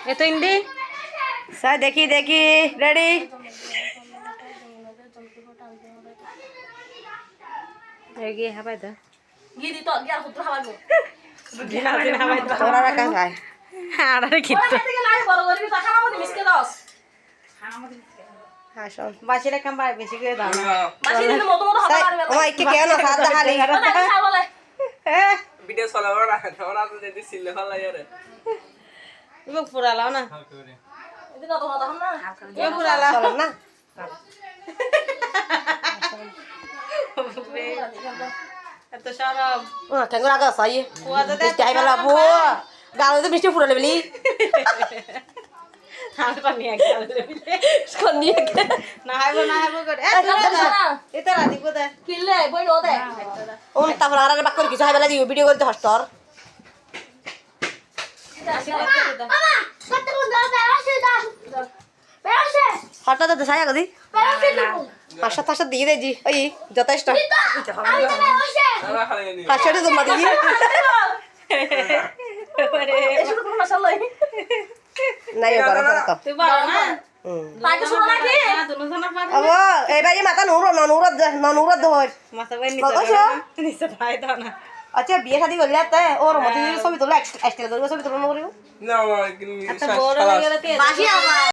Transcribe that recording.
এ তো ইন্দি স্যার দেখি দেখি রেডি গিয়ে হাবাই দা গিয়ে দিত গিয়ে আর পুত্র হাবাইবো ওরা রাখা যায় আড়ারে খিত্ত বড় করবি তা খাওয়াবো মিসকে দস আসল বাসিরে কাম বাই বেশি করে দাও না মাছি দিলে মতো মতো হাবা মারবে ওমা একটু কেন না সাদা হালি বলে ভিডিও চলাবো না ওরা তো যদি সিলে ফেলা যারে ইবো পুরালাও না এদিন অত কথা হন না ইবো পুরালাও চলেন না এত সরম ও কেন রাখা সাই কুয়া তো দেখ মিষ্টি আইবেলা বো গালো তো মিষ্টি ফুরালে বলি আমি পানি একদম কোনি না হাইবো করে এ এটা রাতি কো দে কিনলে বই লো দে ওম তারপর আর বাক করে কিছু আইবেলা দিও ভিডিও করতে হস্টর হঠাৎ তো সায়া গদি পাঁচশো টাকা দিয়ে দেজি ওই যথেষ্ট আমরা খালি নি পাঁচশোটা জমা দিবি এসব তো মাশাআল্লাহ নাই বড় বড় তো তুই বড় না তাকে শুনো নাকি না দুনো জন পার আবো এই ভাই মাথা নুরত ধর মাথা বাই আচ্ছা। নিচে ভাই দাও না আচ্ছা বিয়ে শাদি করলে তে ওর মধ্যে ছবি তোলা এক্সট্রা ছবি তোলা না করিব না আমার কিন্তু এত বড় হয়ে গেল তে বাসি আমার